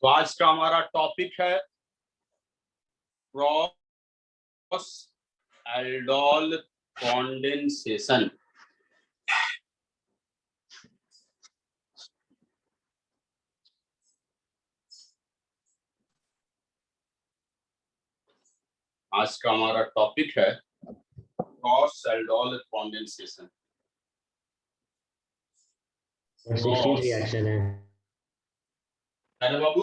तो आज का हमारा टॉपिक है क्रॉस एल्डोल कॉन्डेंसेशन। आज का हमारा टॉपिक है क्रॉस एल्डोल कॉन्डेंसेशन। 16 रिएक्शन है। अरे बाबू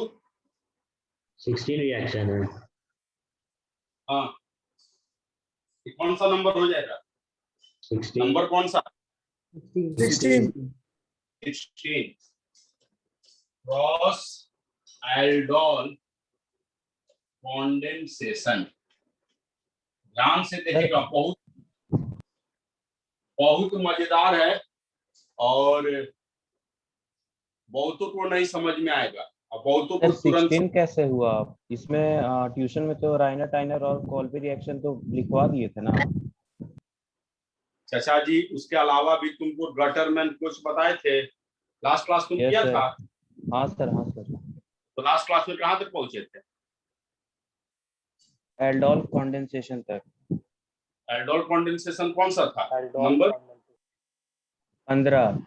16 रिएक्शन है। हाँ, ये कौन सा नंबर हो जाएगा? 16 नंबर कौन सा? 16 16। Cross aldol condensation. ध्यान से देखिएगा, बहुत मजेदार है और बहुतों को नहीं समझ में आएगा और बहुतों को तुरंत 16 कैसे हुआ? इसमें ट्यूशन में तो राइनर टाइनर और कॉल्बी रिएक्शन तो लिखवा दिए थे ना। चाचा जी, उसके अलावा भी तुमको गटरमैन कुछ बताए थे। लास्ट क्लास तुम किया सर। था? हाँ सर, हाँ सर। तो लास्ट क्लास में कहाँ तक पहुंचे थे? एल्डोल कॉन्डेंसेशन तक। एल्डोल कॉन्डेंसेशन कौन सा था नंबर? 15।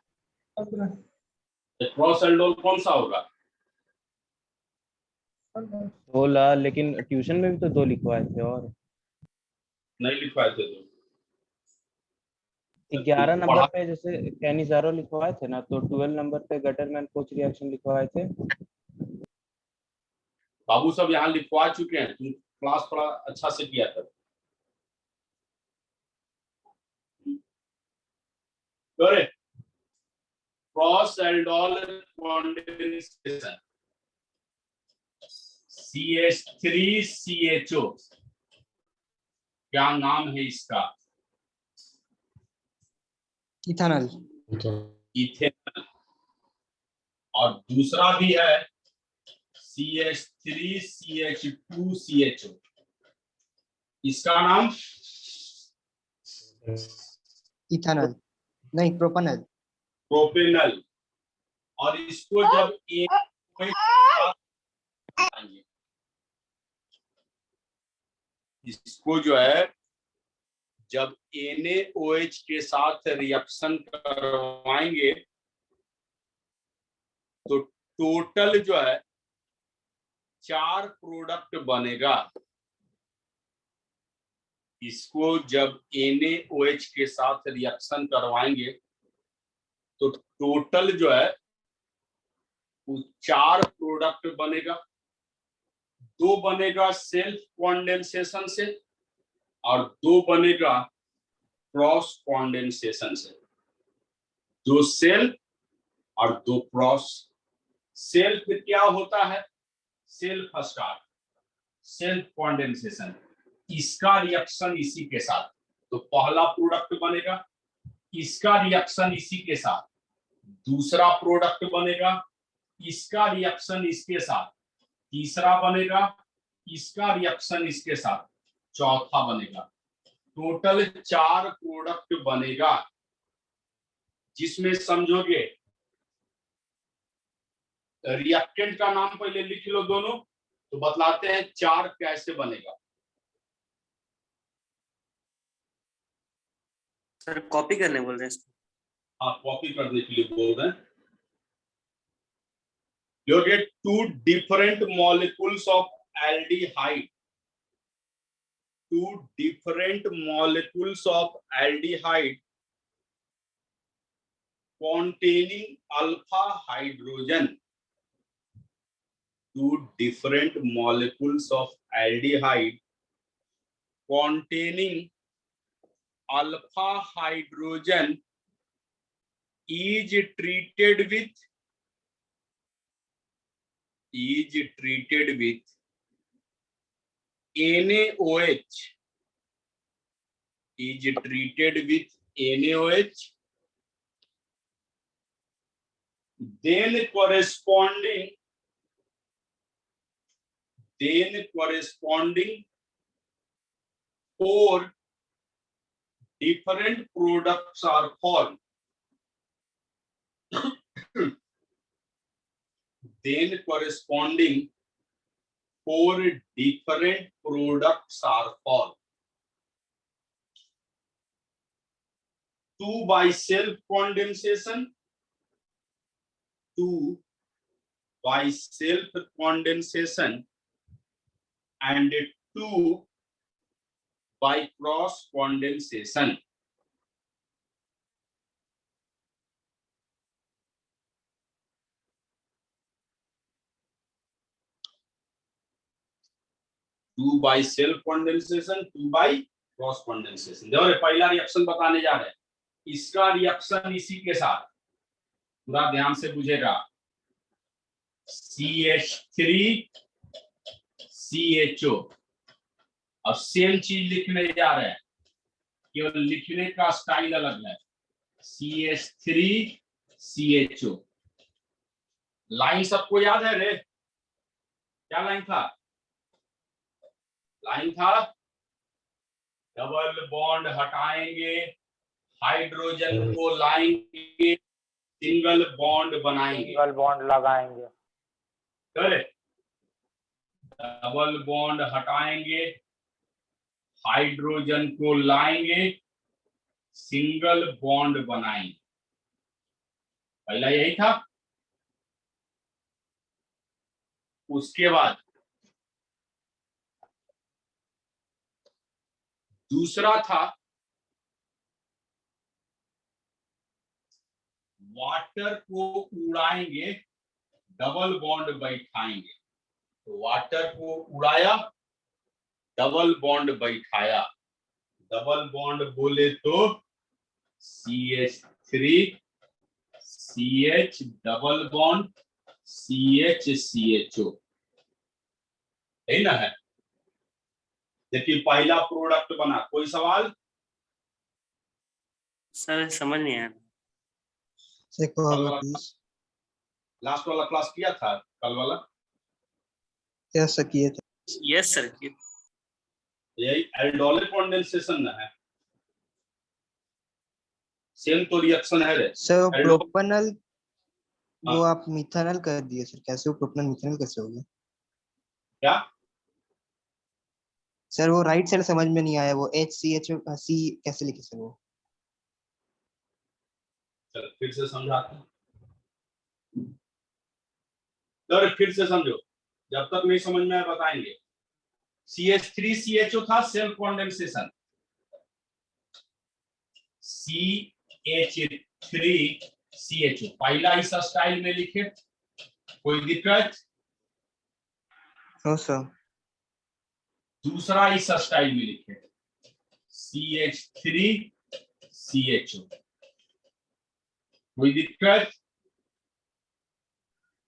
क्रॉस एल्डोल कौन सा होगा? 16, लेकिन ट्यूशन में भी तो 2 लिखवाए थे और नहीं लिखवाए थे तो 11 नंबर पे जैसे कैनिजारो लिखवाए थे ना, तो 12 नंबर पे गटरमैन कोच रिएक्शन लिखवाए थे। बाबू सब यहाँ लिखवा चुके हैं, तुम क्लास थोड़ा अच्छा से किया था। क्रॉस एल्डोल कॉन्डेंसेशन CH3CHO, क्या नाम है इसका? इथेनॉल। इथेनॉल। और दूसरा भी है CH3CH2CHO, इसका नाम इथेनॉल नहीं, प्रोपेनॉल। प्रोपेनॉल। और इसको जब इसको जो है जब NaOH के साथ रिएक्शन करवाएंगे तो टोटल जो है 4 प्रोडक्ट बनेगा। इसको जब NaOH के साथ रिएक्शन करवाएंगे तो टोटल जो है वो 4 प्रोडक्ट बनेगा। 2 बनेगा सेल्फ कॉन्डेंसेशन से और 2 बनेगा क्रॉस कॉन्डेंसेशन से। 2 सेल्फ और 2 क्रॉस। सेल्फ क्या होता है? सेल्फ स्टार्ट, सेल्फ कॉन्डेंसेशन, इसका रिएक्शन इसी के साथ, तो पहला प्रोडक्ट बनेगा। इसका रिएक्शन इसी के साथ दूसरा प्रोडक्ट बनेगा। इसका रिएक्शन इसके साथ तीसरा बनेगा। इसका रिएक्शन इसके साथ चौथा बनेगा। टोटल 4 प्रोडक्ट बनेगा, जिसमें समझोगे रिएक्टेंट का नाम पहले लिख लो दोनों, तो बतलाते हैं 4 कैसे बनेगा। सर कॉपी करने बोल रहे हैं? हाँ, कॉपी करने के लिए बोल रहे हैं। You get 2 different molecules of aldehyde. 2 different molecules of aldehyde containing alpha hydrogen. 2 different molecules of aldehyde containing alpha hydrogen is treated with NaOH, is treated with NaOH, then corresponding 4 different products are formed. then corresponding 4 different products are formed. 2 by self condensation, 2 by self condensation, and 2 by cross condensation. Two by self condensation, 2 by cross condensation. देखो पहला reaction बताने जा रहे हैं, इसका reaction इसी के साथ, पूरा ध्यान से बुझेगा। CH3 CHO। अब सेम चीज लिखने जा रहे हैं, केवल लिखने का स्टाइल अलग है। CH3 CHO। लाइन सबको याद है रे? क्या लाइन था? लाइन था डबल बॉन्ड हटाएंगे, हाइड्रोजन को लाएंगे, सिंगल बॉन्ड बनाएंगे, सिंगल बॉन्ड लगाएंगे। डबल बॉन्ड हटाएंगे, हाइड्रोजन को लाएंगे, सिंगल बॉन्ड बनाएंगे। पहला यही था। उसके बाद दूसरा था वाटर को उड़ाएंगे, डबल बॉन्ड बैठाएंगे। तो वाटर को उड़ाया, डबल बॉन्ड बैठाया। डबल बॉन्ड बोले तो CH3 CH double bond CH CHO, है ना? है। देखिए पहला प्रोडक्ट बना। कोई सवाल? सर समझ नहीं आया। देखो होगा प्लीज। लास्ट वाला क्लास किया था, कल वाला? कैसा किए थे? Yes sir. यही एल्डोलिक कंडेंसेशन ना है, सेम तो रिएक्शन है रे। सर प्रोपेनल वो हाँ। आप मिथेनॉल कर दिए सर, कैसे वो प्रोपेनल मिथेनॉल कैसे हो गया? क्या? सर वो राइट साइड समझ में नहीं आया, वो HCHC कैसे लिखे सर वो? चल फिर से समझाते हैं। तो फिर से समझो, जब तक नहीं समझ में आए बताएंगे। CH3 CHO था सेल्फ कंडेंसेशन, CH3 CHO पहला इस स्टाइल में लिखे, कोई दिक्कत? No sir. दूसरा इस स्टाइल में लिखे, CH3 CHO, कोई दिक्कत?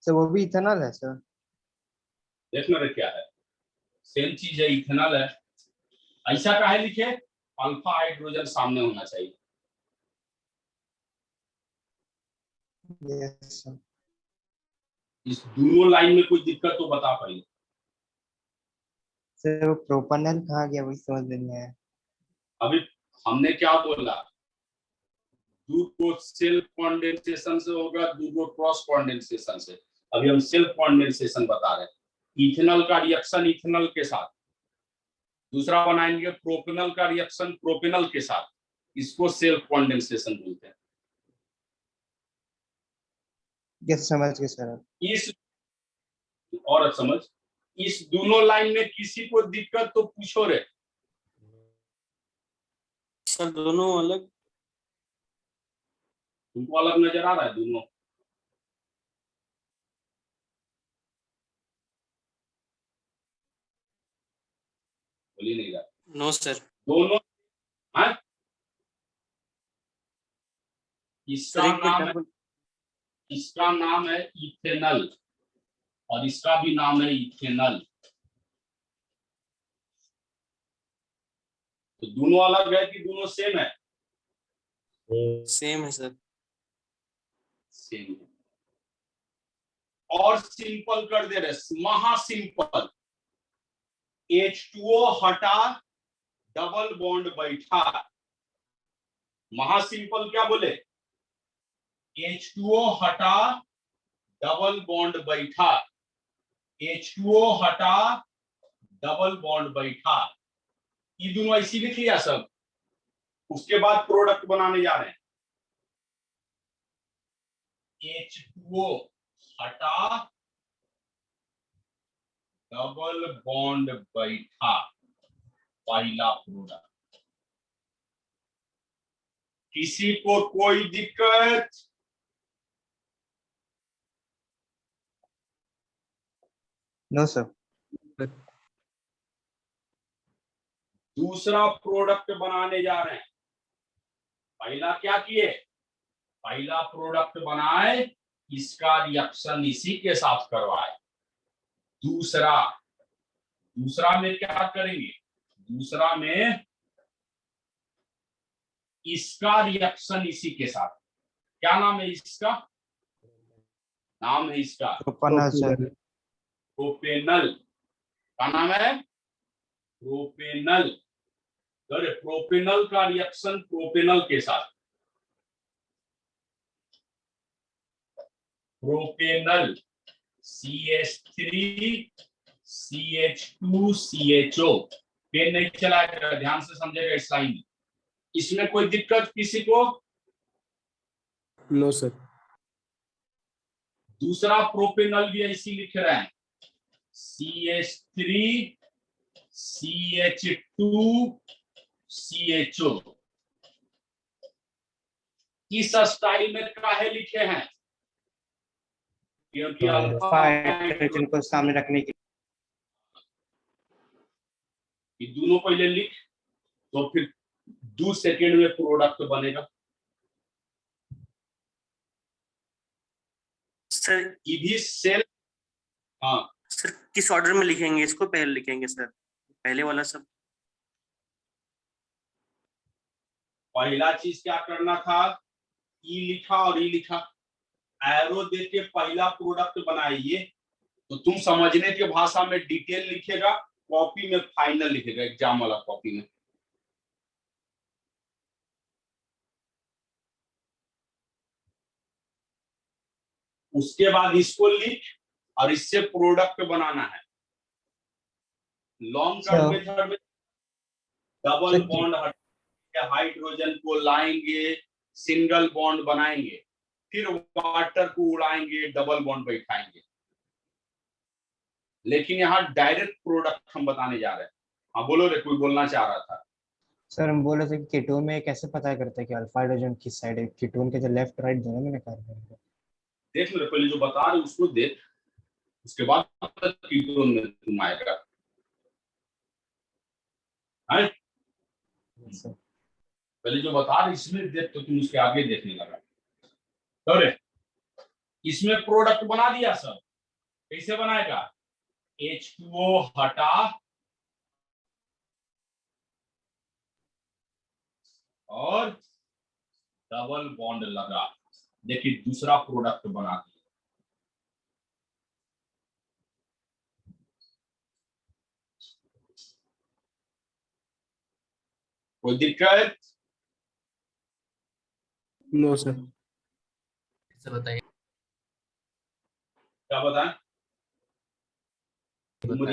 सर वो भी इथेनॉल है सर? देखना रे क्या है, सेम चीज है, इथेनॉल है। ऐसा काहे लिखे? अल्फा हाइड्रोजन सामने होना चाहिए। Yes sir. इस दोनों लाइन में कोई दिक्कत तो बता पाइए। सर वो प्रोपेनल कहाँ गया वही समझ में नहीं आया। अभी हमने क्या बोला? दूध को सेल्फ कंडेंसेशन से होगा, दूध को क्रॉस कंडेंसेशन से। अभी हम सेल्फ कंडेंसेशन बता रहे हैं। इथेनॉल का रिएक्शन इथेनॉल के साथ, दूसरा बनाएंगे प्रोपेनॉल का रिएक्शन प्रोपेनॉल के साथ, इसको सेल्फ कंडेंसेशन बोलते हैं। यस समझ गए सर। इस और समझ, इस दोनों लाइन में किसी को दिक्कत तो पूछो रे। सर दोनों अलग, तुमको अलग नजर आ रहा है दोनों? बोली नहीं रहा। No sir. दोनों हाँ? इसका नाम है, इसका नाम है इथेनॉल और इसका भी नाम है इथेनॉल। तो दोनों अलग है कि दोनों सेम है? सेम है सर। सेम है। और सिंपल कर दे रहे, महा सिंपल। H2O हटा, डबल बॉन्ड बैठा। महा सिंपल क्या बोले? H2O हटा, डबल बॉन्ड बैठा, H2O हटा, डबल बॉन्ड बैठा, ये दोनों ऐसी लिख लिया सब। उसके बाद प्रोडक्ट बनाने जा रहे हैं। H2O हटा, डबल बॉन्ड बैठा, पहला प्रोडक्ट। किसी को कोई दिक्कत? No sir. दूसरा प्रोडक्ट बनाने जा रहे हैं। पहला क्या किए? पहला प्रोडक्ट बनाए, इसका रिएक्शन इसी के साथ करवाए। दूसरा में क्या करेंगे? दूसरा में इसका रिएक्शन इसी के साथ। क्या नाम है इसका? नाम है इसका प्रोपेनल सर। प्रोपेनल। क्या नाम है? प्रोपेनल। अरे प्रोपेनल का रिएक्शन प्रोपेनल के साथ। Propanal CH3 CH2 CHO। Pen नहीं चलाएगा, ध्यान से समझेगा इस लाइन में। इसमें कोई दिक्कत किसी को? No sir. दूसरा प्रोपेनल भी ऐसी लिख रहे हैं, CH3 CH2 CHO। किस स्टाइल में काहे लिखे हैं? क्योंकि अल्फा हाइड्रोजन को सामने रखने के ये दोनों पहले लिख, तो फिर 2 सेकेंड में प्रोडक्ट बनेगा। सर ये भी सेल। हाँ सर किस ऑर्डर में लिखेंगे इसको? पहले लिखेंगे सर, पहले वाला सब। पहला चीज क्या करना था? ई लिखा और ई लिखा, एरो देके पहला प्रोडक्ट बनाइए। तो तुम समझने के भाषा में डिटेल लिखेगा, कॉपी में फाइनल लिखेगा, एग्जाम वाला कॉपी में। उसके बाद इसको लिख और इससे प्रोडक्ट बनाना है। लॉन्ग टर्म मेथड में डबल बॉन्ड हटा हाइड्रोजन को लाएंगे, सिंगल बॉन्ड बनाएंगे, फिर वाटर को उड़ाएंगे, डबल बॉन्ड बैठाएंगे। लेकिन यहाँ डायरेक्ट प्रोडक्ट हम बताने जा रहे हैं। हाँ बोलो रे, कोई बोलना चाह रहा था। सर हम बोल रहे थे कि कीटोन में कैसे पता करते हैं कि अल्फा हाइड्रोजन किस साइड है? कीटोन के जो लेफ्ट राइट दोनों में कार्बन है। देख मेरे, पहले जो बता रहे उसको देख, उसके बाद कीटोन में तुम आएगा। पहले जो बता रहे इसमें देख, तो तुम उसके आगे देखने लगा। अरे इसमें प्रोडक्ट बना दिया सब। कैसे बनाएगा? H2O हटा और डबल बॉन्ड लगा। देखिए दूसरा प्रोडक्ट बना दिया। कोई दिक्कत? No sir. बताइए। क्या बताएं? तुम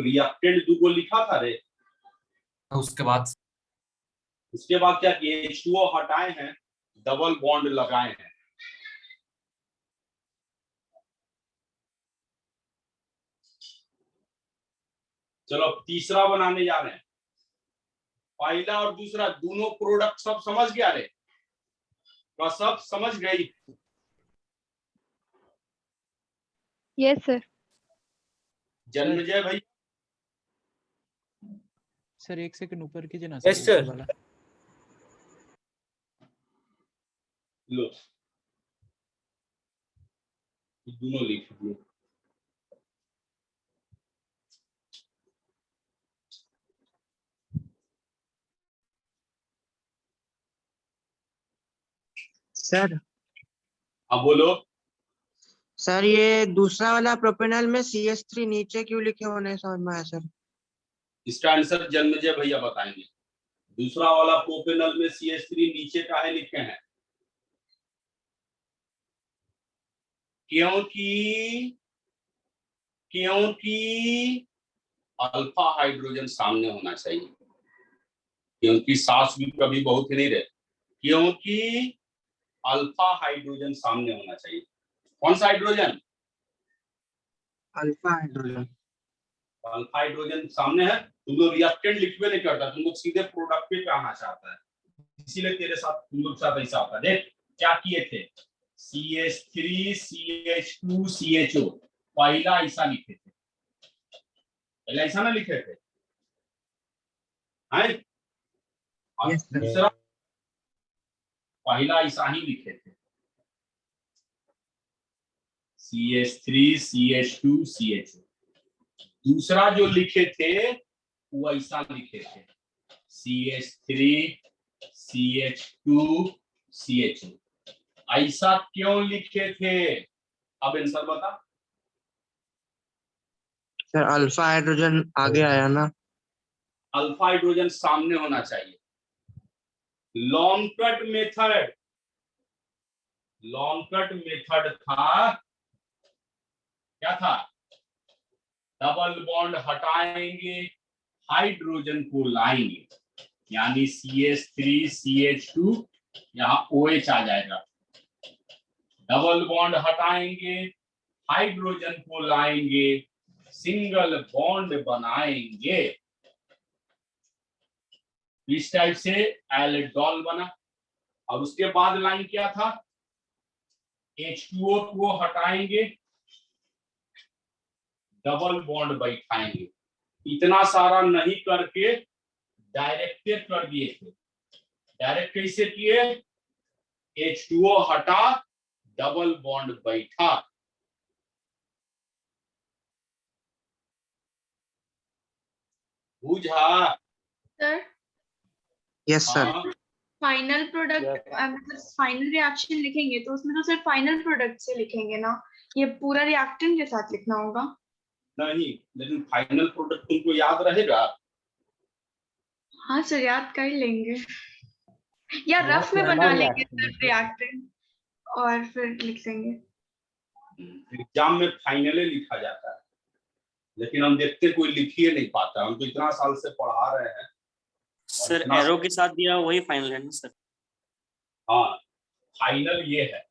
रिएक्टेंट दूगो लिखा था रे। उसके बाद क्या किए? H2O हटाए हैं, डबल बॉन्ड लगाए हैं। चलो तीसरा बनाने जा रहे हैं। पहला और दूसरा दोनों प्रोडक्ट सब समझ गया रे? क्या सब समझ गई? Yes sir. जन्मजय भाई। सर एक सेकंड ऊपर कीजिए ना यस सर। वाला। लो ये दोनों लिख लो। सर। हाँ बोलो। सर ये दूसरा वाला प्रोपेनल में CH3 नीचे क्यों लिखे होने समझ में आया सर? इसका आंसर जन्मजय भैया बताएंगे। दूसरा वाला प्रोपेनल में CH3 नीचे का है लिखे हैं, क्योंकि अल्फा हाइड्रोजन सामने होना चाहिए, क्योंकि सांस भी कभी बहुत ही नहीं रहे, क्योंकि अल्फा हाइड्रोजन सामने होना चाहिए। कौन सा hydrogen? Alpha hydrogen. Alpha hydrogen सामने है। तुम लोग रिएक्टेंट लिखवे नहीं करता, तुम लोग सीधे प्रोडक्ट पे आना चाहता है, इसीलिए तेरे साथ तुम लोग साथ ऐसा होता है। देख क्या किए थे, CH3 CH2 CHO, पहला ऐसा लिखे थे, पहला ऐसा ना लिखे थे हैं? और Yes, sir. दूसरा पहला ऐसा ही लिखे थे, CH3 CH2 CHO। दूसरा जो लिखे थे वो ऐसा लिखे थे, CH3 CH2 CHO। ऐसा क्यों लिखे थे? अब आंसर बता। सर अल्फा हाइड्रोजन आगे आया ना। अल्फा हाइड्रोजन सामने होना चाहिए। लॉन्ग कट मेथड था, क्या था? डबल बॉन्ड हटाएंगे, हाइड्रोजन को लाएंगे, यानी CH3 CH2 यहाँ OH आ जाएगा। डबल बॉन्ड हटाएंगे, हाइड्रोजन को लाएंगे, सिंगल बॉन्ड बनाएंगे, इस टाइप से एल्डोल बना। और उसके बाद लाइन क्या था? H2O को हटाएंगे, डबल बॉन्ड बैठाएंगे। इतना सारा नहीं करके डायरेक्टेड कर दिए थे। डायरेक्ट कैसे किए? H2O हटा, डबल बॉन्ड बैठा। बुझा? Sir yes sir. हाँ, फाइनल प्रोडक्ट मतलब फाइनल रिएक्शन लिखेंगे तो उसमें तो सिर्फ फाइनल प्रोडक्ट से लिखेंगे ना, ये पूरा रिएक्टेंट के साथ लिखना होगा। नहीं, लेकिन फाइनल प्रोडक्ट तुमको याद रहेगा? हाँ सर याद कर लेंगे, या हाँ, रफ में final बना लेंगे reaction सर रिएक्टेंट और फिर लिख देंगे। एग्जाम में फाइनली लिखा जाता है, लेकिन हम देखते कोई लिख ही नहीं पाता। हम तो इतना साल से पढ़ा रहे हैं। सर एरो के साथ दिया वही फाइनल है ना सर? हाँ, फाइनल ये है।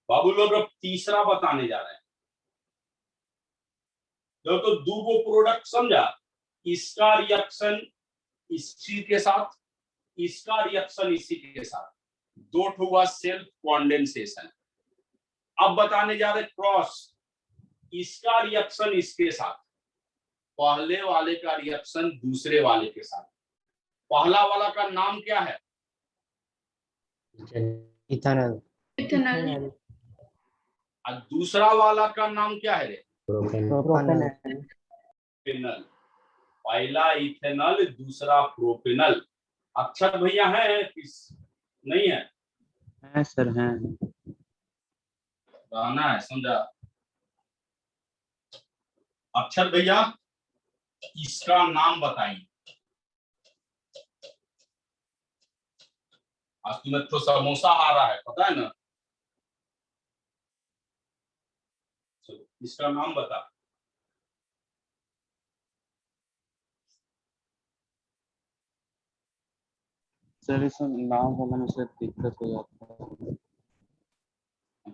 बाबू लोग अब तीसरा बताने जा रहे हैं। तो दो गो प्रोडक्ट समझा, इसका रिएक्शन इसी के साथ, इसका रिएक्शन इसी के साथ, दो ठो हुआ सेल्फ कॉन्डेंसेशन। अब बताने जा रहे क्रॉस, इसका रिएक्शन इसके साथ, पहले वाले का रिएक्शन दूसरे वाले के साथ। पहला वाला का नाम क्या है? इथेनॉल। इथेनॉल। और दूसरा वाला का नाम क्या है रे? प्रोपेनॉल। प्रोपेनल। पहला इथेनॉल, दूसरा प्रोपेनल। अक्षर भैया है किस नहीं है? है सर, हैं। रहना है, समझा? अक्षर भैया इसका नाम बताइए। आज तुम्हें तो समोसा आ रहा है, पता है ना? चलो इसका नाम बता। सर इस नाम होने से दिक्कत हो जाता है।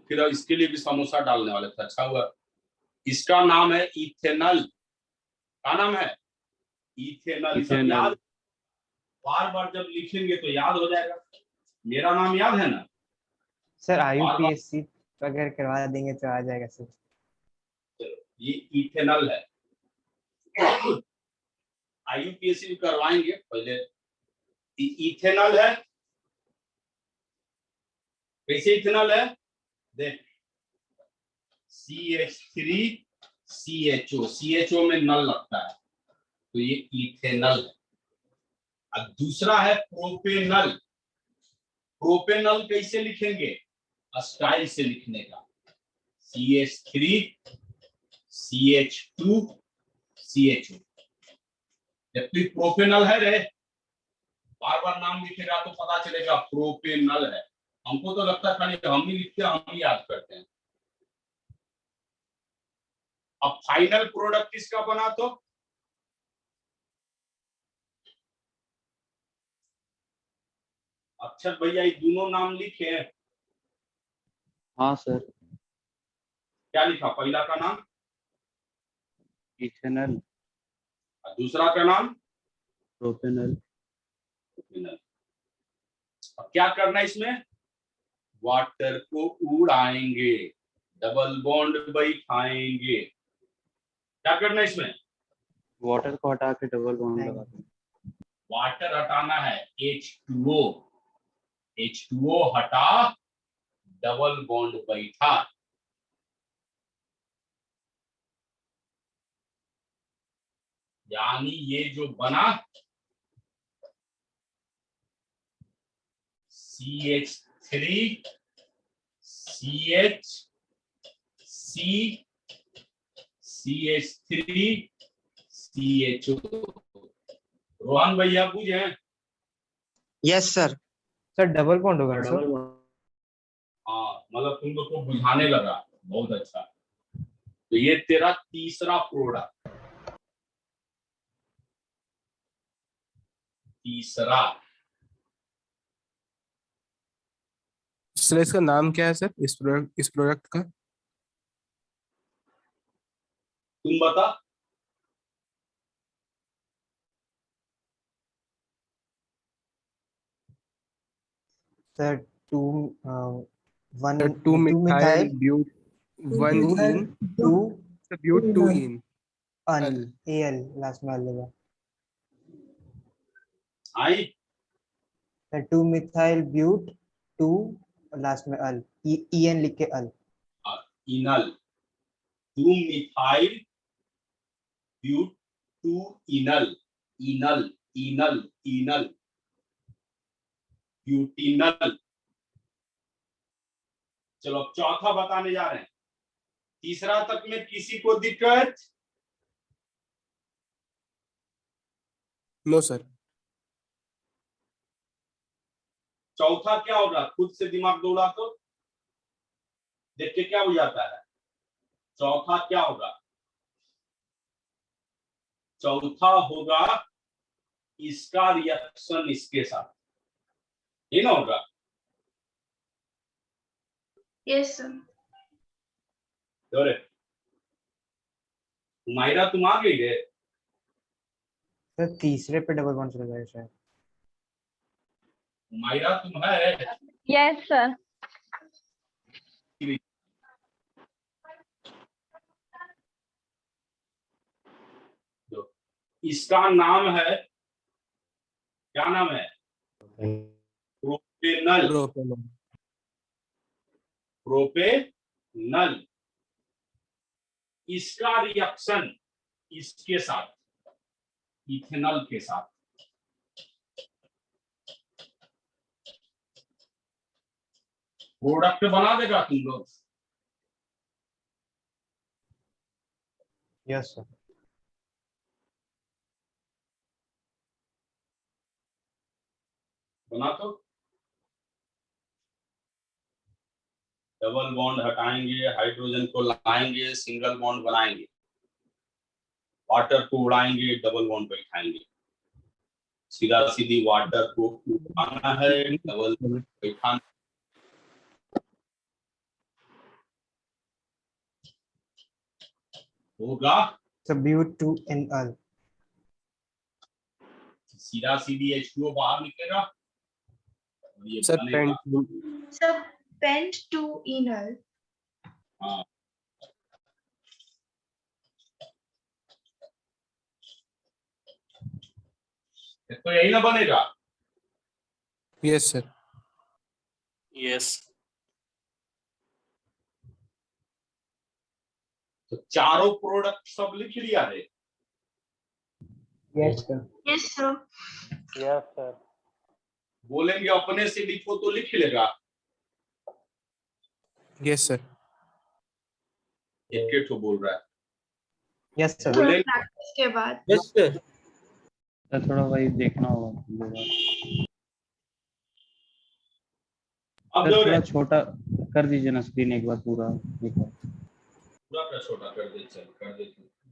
फिर इसके लिए भी समोसा डालने वाले थे। अच्छा हुआ। इसका नाम है इथेनॉल। क्या नाम है? इथेनॉल। सब याद, बार बार जब लिखेंगे तो याद हो जाएगा। मेरा नाम याद है ना? सर IUPAC वगैरह करवा देंगे तो आ जाएगा सर। चलो ये इथेनॉल है। IUPAC भी करवाएंगे, पहले इथेनॉल है। कैसे इथेनॉल है? देख, CH3 CHO, CHO में नल लगता है तो ये इथेनॉल है। अब दूसरा है प्रोपेनल। प्रोपेनल कैसे लिखेंगे? स्टाइल से लिखने का, CH3 CH2 CHO। जबकि प्रोपेनल है रे, बार बार नाम लिखेगा तो पता चलेगा प्रोपेनल है। हमको तो लगता है खाली हम ही लिखते हैं, हम ही याद करते हैं। अब फाइनल प्रोडक्ट किसका बना तो अक्षर भैया ये दोनों नाम लिखे हैं। हाँ सर। क्या लिखा? पहला का नाम इथेनॉल, और दूसरा का नाम प्रोपेनॉल। अब क्या करना है इसमें? वाटर को उड़ाएंगे, डबल बॉन्ड बैठाएंगे। क्या करना है इसमें? वाटर को हटा के डबल बॉन्ड लगा दें। वाटर हटाना है, H2O, H2O हटा, डबल बॉन्ड बैठा। यानी ये जो बना CH3 CH C CH3 CHO। Rohan भैया पूछे? Yes sir. Sir double bond होगा ना डबल सर? हाँ, मतलब तुम लोग को बुझाने लगा, बहुत अच्छा। तो ये तेरा तीसरा प्रोडक्ट, तीसरा। सर इसका नाम क्या है सर, इस प्रोडक्ट का? तुम बता। Sir two one sir 2 methyl but 1 ene two but 2 ene an al. Al last में अल होगा। I sir two methyl but two last में अल, EN लिख के अल। इनल, 2 मिथाइल ब्यूट 2 इनल, इनल इनल इनल ब्यूटिनल। चलो अब चौथा बताने जा रहे हैं। तीसरा तक में किसी को दिक्कत? No sir. चौथा क्या होगा? खुद से दिमाग दौड़ा तो देख के क्या हो जाता है। चौथा क्या होगा? चौथा होगा इसका रिएक्शन इसके साथ, ये ना होगा? Yes sir. अरे मायरा तुम आ गई रे? सर तीसरे पे डबल बॉन्ड चला जाएगा शायद। मायरा तुम है? Yes sir. इसका नाम है, क्या नाम है? प्रोपेनल। प्रोपेनल। इसका रिएक्शन इसके साथ, इथेनॉल के साथ। प्रोडक्ट बना देगा तुम लोग। Yes sir. बना तो डबल बॉन्ड हटाएंगे, हाइड्रोजन को लाएंगे, सिंगल बॉन्ड बनाएंगे, वाटर को उड़ाएंगे, डबल बॉन्ड बैठाएंगे। सीधा सीधी वाटर को उठाना है, डबल बॉन्ड बैठाना होगा। But two ene al. सीधा सीधी H2O बाहर निकलेगा और ये सर बनेगा। Sir pent two enal. हाँ, तो यही ना बनेगा। Yes sir. यस। तो चारों प्रोडक्ट सब लिख लिया है। Yes sir. Yes sir. Yes sir. बोलेंगे अपने से लिखो तो लिख लेगा। Yes sir. एक ठो बोल रहा है यस सर थोड़ा बोले प्रैक्टिस के बाद सर थोड़ा वही देखना होगा दोबारा। अब सर दो थोड़ा रे छोटा कर दीजिए ना स्क्रीन एक बार पूरा एक बार। पूरा का छोटा कर दे चल कर दे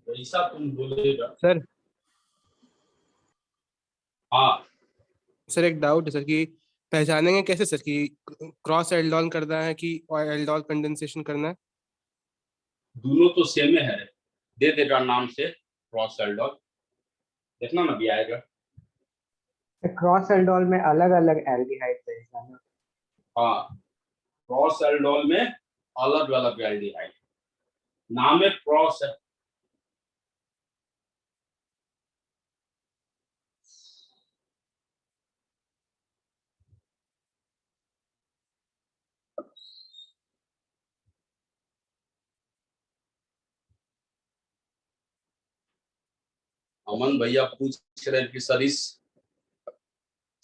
वैसा तुम बोलेगा सर हाँ सर एक डाउट है सर कि पहचानेंगे कैसे सर कि क्रॉस एल्डोल करना है कि एल्डोल कंडेंसेशन करना है? दोनों तो सेम है दे देगा नाम से क्रॉस एल्डोल देखना ना भी आएगा क्रॉस एल्डोल में अलग अलग एल्डिहाइड रहेगा ना। हाँ क्रॉस एल्डोल में अलग अलग एल्डिहाइड नाम है क्रॉस है अमन भैया पूछ रहे हैं कि सर इस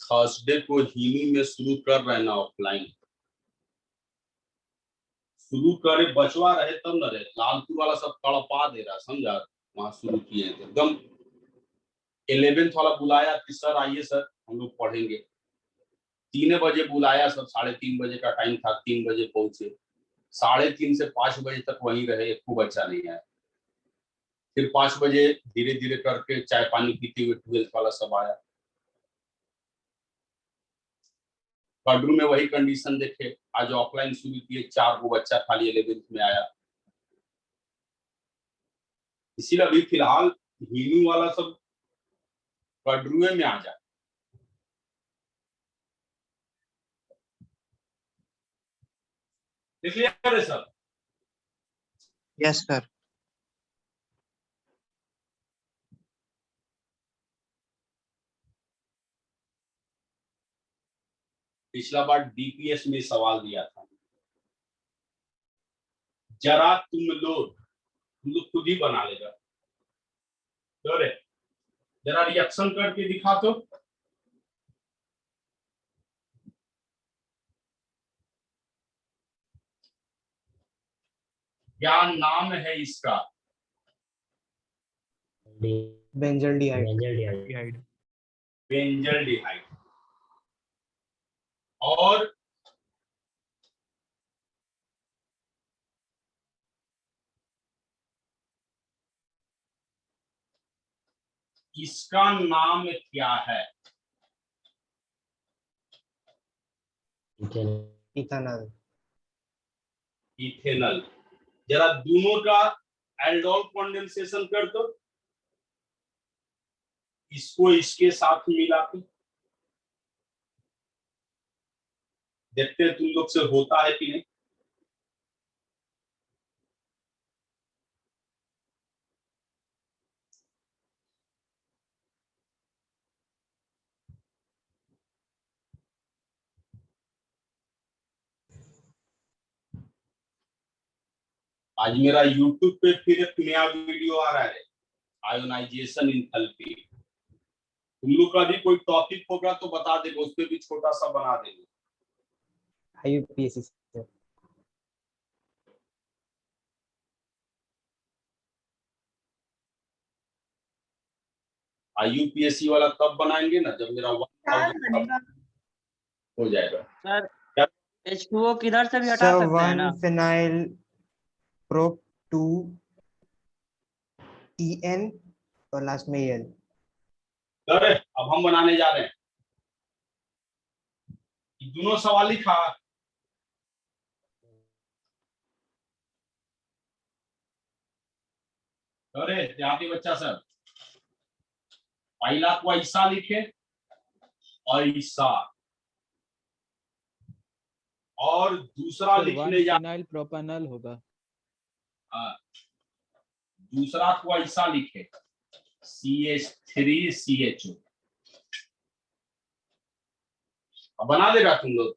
थर्सडे को हिमी में शुरू कर रहे हैं ना ऑफलाइन शुरू करे बचवा रहे तब न रहे लालपुर वाला सब तड़पा दे रहा समझा वहां शुरू किए हैं तो एकदम 11th वाला बुलाया कि सर आइए सर हम लोग पढ़ेंगे 3 बजे बुलाया सब 3:30 बजे का टाइम था 3 बजे पहुंचे 3:30 से 5 बजे तक वहीं रहे एक को बच्चा नहीं आया फिर 5 बजे धीरे धीरे करके चाय पानी पीते हुए 12th वाला सब आया बेडरूम में वही कंडीशन देखे आज ऑफलाइन शुरू किए 4 को बच्चा खाली 11th में आया इसीलिए अभी फिलहाल हिनू वाला सब बेडरूम में आ जाए देख लिया अरे सर यस सर पिछला बार डीपीएस में सवाल दिया था जरा तुम लोग खुद ही बना लेगा तो रे जरा रिएक्शन करके दिखा तो क्या नाम है इसका बेंजल्डिहाइड बेंजल्डिहाइड बेंजल्डिहाइड और इसका नाम क्या है इथेनॉल इथेनॉल जरा दोनों का एल्डोल कंडेंसेशन कर दो इसको इसके साथ मिला के देखते हैं तुम लोग से होता है कि नहीं आज मेरा YouTube पे फिर एक नया वीडियो आ रहा है आयोनाइजेशन इंथैल्पी तुम लोग का भी कोई टॉपिक होगा तो बता देगा उस पर भी छोटा सा बना देंगे आईयूपीएससी से आईयूपीएससी वाला तब बनाएंगे ना जब मेरा 1000 हो जाएगा सर H2O किधर से भी हटा सर सकते हैं ना 1 फिनाइल प्रोप 2 EN और लास्ट में EL अरे अब हम बनाने जा रहे हैं ये दोनों सवाल लिखा अरे यहाँ पे बच्चा सर पहला को ऐसा लिखे ऐसा और दूसरा लिखने जा फिनाइल प्रोपेनॉल होगा दूसरा को ऐसा लिखे CH3CHO अब बना देगा तुम लोग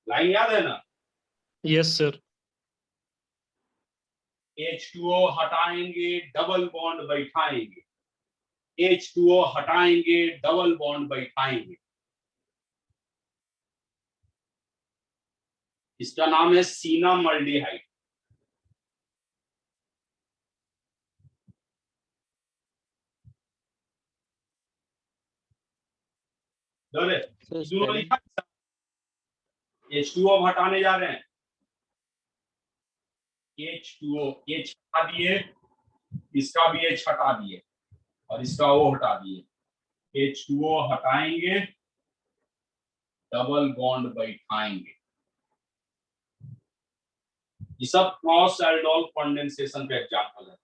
लाइन याद है ना यस सर H2O हटाएंगे डबल बॉन्ड बैठाएंगे H2O हटाएंगे डबल बॉन्ड बैठाएंगे इसका नाम है सीनामल्डिहाइड दोनों लिखा, H2O अब हटाने जा रहे हैं, H2O, H हटा दिए, इसका भी H हटा दिए और इसका O हटा दिए, H2O हटाएंगे, डबल बॉन्ड बैठाएंगे। ये सब क्रॉस एल्डोल कंडेंसेशन का एग्जांपल है।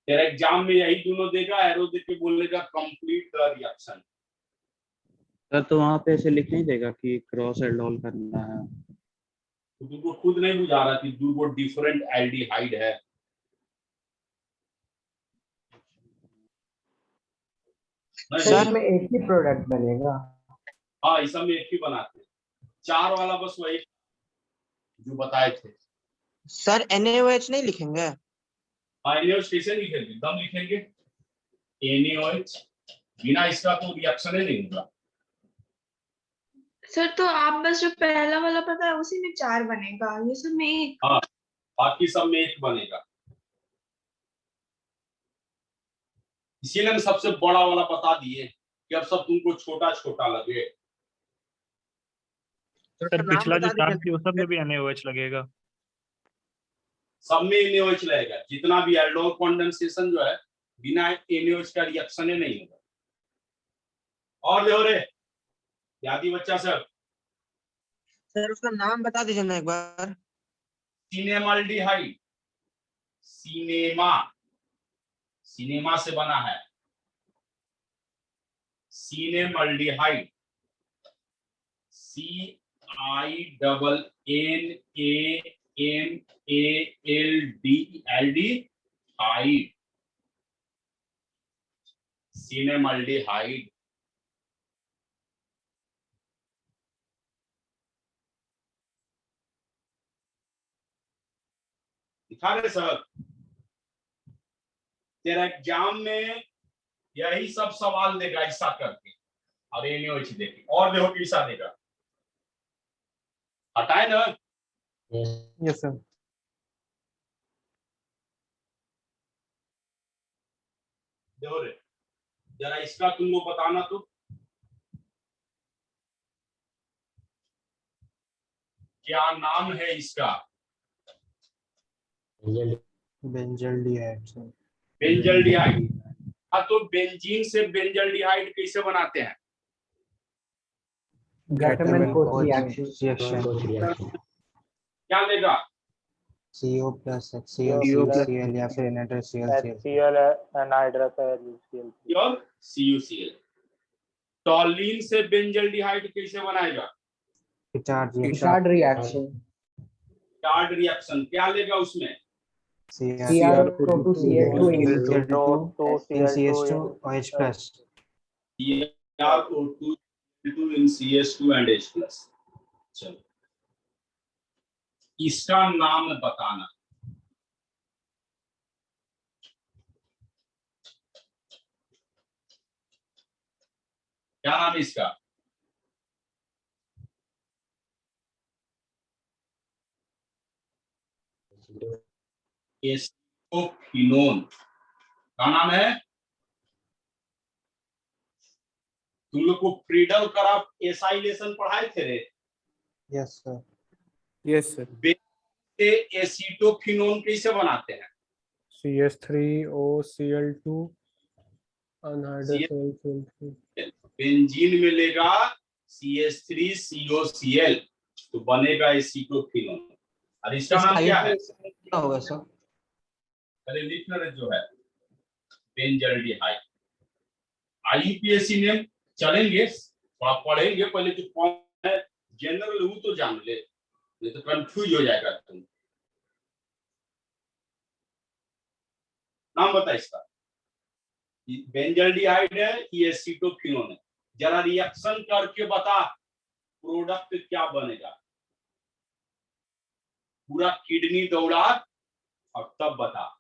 तेरा एग्जाम में यही दोनों देगा, एरो देख के बोलेगा कंप्लीट द रिएक्शन। सर तो वहाँ पे ऐसे लिख नहीं देगा कि क्रॉस एल्डोल करना है? तो तुमको खुद नहीं बुझा रहा कि दो डिफरेंट एल्डिहाइड है। सर में एक ही प्रोडक्ट बनेगा। हाँ, इस सब में एक ही बनाते हैं, 4 वाला बस वही जो बताए थे। सर NaOH नहीं लिखेंगे? हाँ, NaOH कैसे लिखेंगे? एकदम लिखेंगे NaOH, बिना इसका तो रिएक्शन ही नहीं होगा। सर तो आप बस जो पहला वाला पता है उसी में 4 बनेगा, ये सब में 1। हाँ, बाकी सब में 1 बनेगा। इसीलिए हम सबसे बड़ा वाला बता दिए कि अब सब तुमको छोटा छोटा लगे। सर पिछला जो चार्ट थी उस सब में भी NaOH लगेगा? सब में NaOH लगेगा, जितना भी एल्डोल कंडेंसेशन जो है बिना NaOH का रिएक्शन ही नहीं होगा। और देखो रे यादी बच्चा सब, सर उसका नाम बता दीजिए ना एक बार। सिनेमाल्डिहाइड, सिनेमा से बना है, सिनेमाल्डिहाइड, CINNAMALD हाइड, सिनेमाल्डिहाइड। दिखा रहे सर? तेरा एग्जाम में यही सब सवाल देगा ऐसा करके, और NaOH देखे, और देखो कैसा देगा, हटाए ना? Yes sir. देखो रे, जरा इसका तुमको बताना तो, क्या नाम है इसका? Benzaldehyde sir. बेंजल्डिहाइड। हाँ, तो बेंजीन से बेंजल्डिहाइड कैसे बनाते हैं? Gatterman-Koch reaction. reaction। क्या देगा? CO plus HCl या फिर NaCl। और CuCl। टॉलिन से बेंजल्डिहाइड कैसे बनाएगा? Pitard reaction। टार्ड रिएक्शन क्या लेगा उसमें? CrO2 in CH2OH plus। CrO2 in CH2 and H plus। चलो, इसका नाम बताना। क्या नाम है इसका? एसिटोफिनोन का नाम है। तुम लोग को फ्रीडल का एसाइलेशन पढ़ाए थे रे? Yes sir. Yes sir. Acetophenone कैसे बनाते हैं? CH3OCl2 बेंजीन में लेगा CH3COCl तो बनेगा एसिटोफिनोन। और इसका नाम क्या है? क्या होगा सर? पहले लिखना रे जो है बेंजल्डिहाइड। IUPAC नेम चलेंगे, थोड़ा पढ़ेंगे पहले, जो कौन है जनरल वो तो जान ले, नहीं तो कंफ्यूज हो जाएगा तुम। नाम बता इसका। बेंजल्डिहाइड है, ये एसिटोफिनोन है। जरा रिएक्शन करके बता प्रोडक्ट क्या बनेगा, पूरा किडनी दौड़ा और तब बता।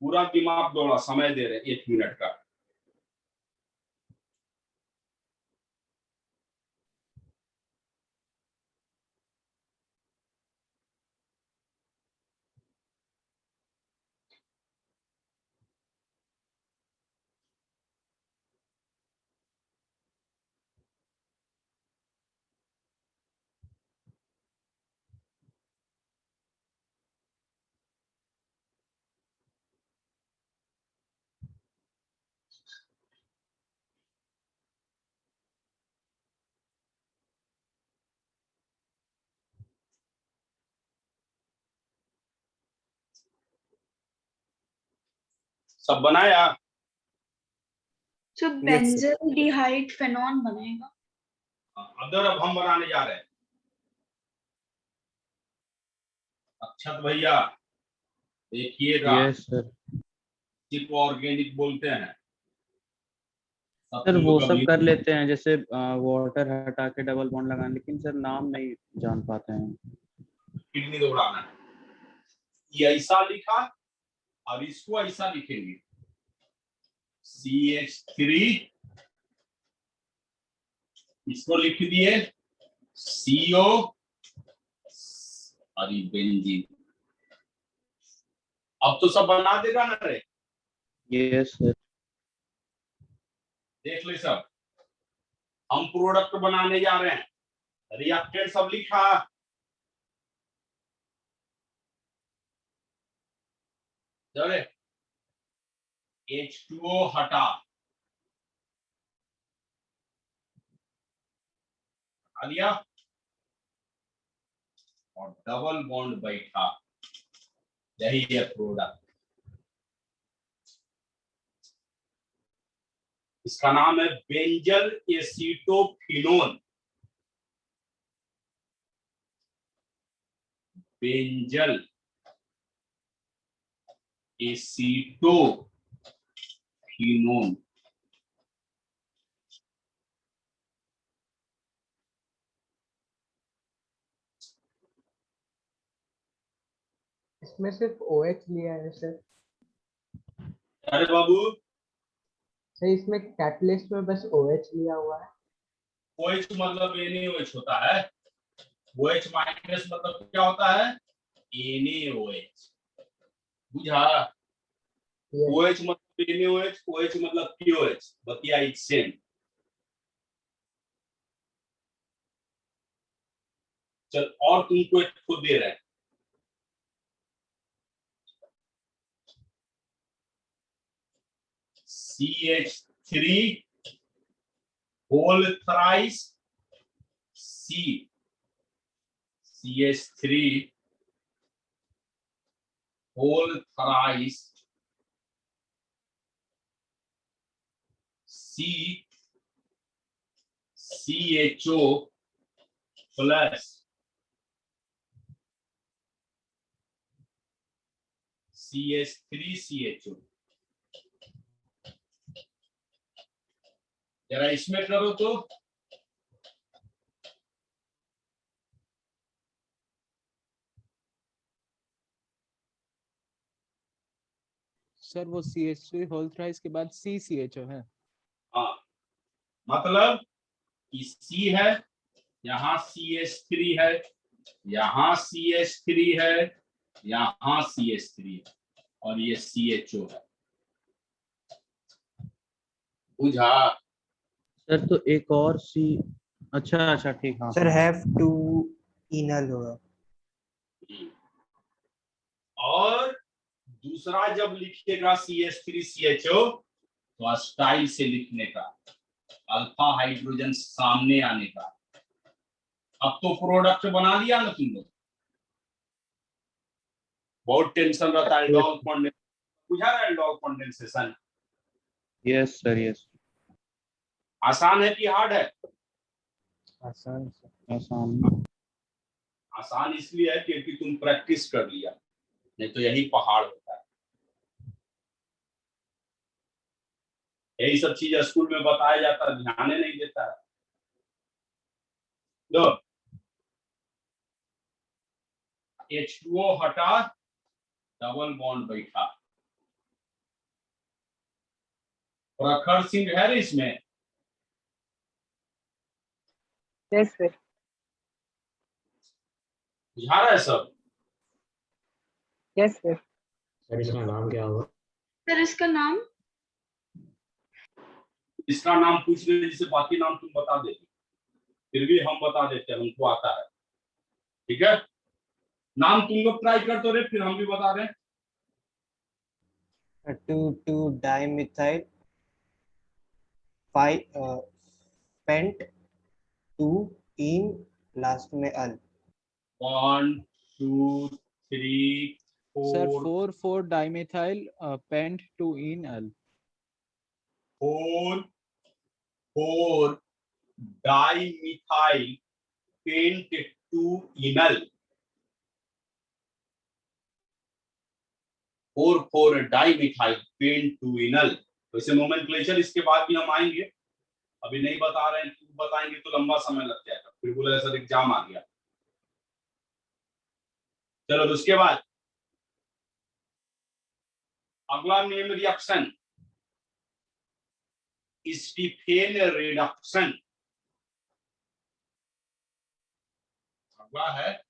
पूरा दिमाग दौड़ा, समय दे रहे 1 मिनट का। सब बनाया? तो बेंजल्डिहाइड फेनॉन बनेगा। अदर अब हम बनाने जा रहे हैं। अक्षत भैया देखिएगा, यस सर। इसी को ऑर्गेनिक बोलते हैं। सर वो सब कर लेते हैं, जैसे वाटर हटा के डबल बॉन्ड लगाना, लेकिन सर नाम नहीं जान पाते हैं। किडनी दौड़ाना है, ये ऐसा लिखा और इसको ऐसा लिखेंगे CH3, इसको लिख दिए CO और ये बेंजीन। अब तो सब बना देगा ना रे? Yes sir. देख ले सब, हम प्रोडक्ट बनाने जा रहे हैं, रिएक्टेंट सब लिखा। चले H2O हटा दिया और डबल बॉन्ड बैठा, यही है प्रोडक्ट। इसका नाम है बेंजल एसीटोफिनोन। Benzyl acetophenone. इसमें सिर्फ OH लिया है सर। अरे बाबू, सर इसमें कैटलिस्ट में बस OH लिया हुआ है। OH मतलब NaOH होता है। OH माइनस मतलब क्या होता है? NaOH। बुझा? OH मतलब NaOH, OH मतलब POH। बतिया इट सेम। चल, और तुमको एक खुद दे रहे हैं, CH3 whole thrice C, CH3 whole thrice C, CHO plus CH3CHO। जरा इसमें करो तो, सर वो CH3 होल थ्राइस के बाद CCHO है। हाँ मतलब कि C है, यहाँ CH3 है, यहाँ CH3 है, यहाँ CH3 है और ये CHO है। बुझा? सर तो एक और C, अच्छा अच्छा ठीक। हाँ सर हैव टू इनल होगा। और दूसरा जब लिखिएगा CH3CHO तो स्टाइल से लिखने का, अल्फा हाइड्रोजन सामने आने का। अब तो प्रोडक्ट बना लिया ना तुम लोग, बहुत टेंशन रहता है एल्डोल कंडेंसेशन। बुझा रहा है aldol condensation? Yes sir yes. आसान है कि हार्ड है? आसान आसान। आसान इसलिए है क्योंकि तुम प्रैक्टिस कर लिया, नहीं तो यही पहाड़ होता है। यही सब चीज स्कूल में बताया जाता है, ध्यान नहीं देता है। लो H2O हटा, डबल बॉन्ड बैठा। प्रखर सिंह है ना इसमें? Yes sir. बुझा रहा है सब? Yes sir. सर इसका नाम क्या होगा? सर इसका नाम, इसका नाम पूछ ले, जिसे बाकी नाम तुम बता देते, फिर भी हम बता देते हैं, हमको आता है। ठीक है, नाम तुम लोग ट्राई कर तो रहे, फिर हम भी बता रहे हैं। 2 डाइमिथाइल 5 पेंट 2 इन लास्ट में अल। 1 2 3 sir 4 4 dimethyl pent 2 ynal 4 dimethyl pent 2 ynal 4 dimethyl pent 2 ynal. वैसे नोमेनक्लेचर इसके बाद भी हम आएंगे, अभी नहीं बता रहे हैं, बताएंगे तो लंबा समय लग जाएगा, फिर बोले सर एग्जाम आ गया। चलो तो उसके बाद अगला नेम रिएक्शन स्टीफेन रिडक्शन। अगला है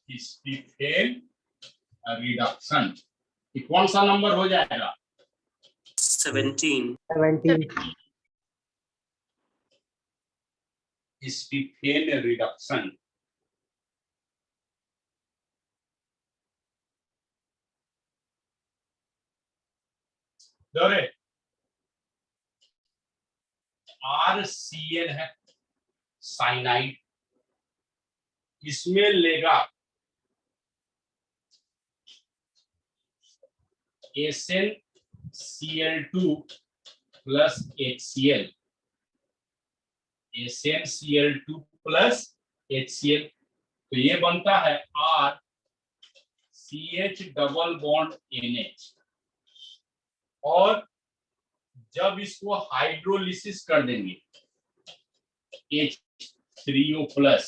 स्टीफेन रिडक्शन। ये कौन सा नंबर हो जाएगा? 17। 17 स्टीफेन रिडक्शन। दोरे RCl है साइनाइड, इसमें लेगा SnCl2 plus HCl, SnCl2 plus HCl, तो ये बनता है RCH डबल बॉन्ड NH। और जब इसको हाइड्रोलिसिस कर देंगे H3O प्लस,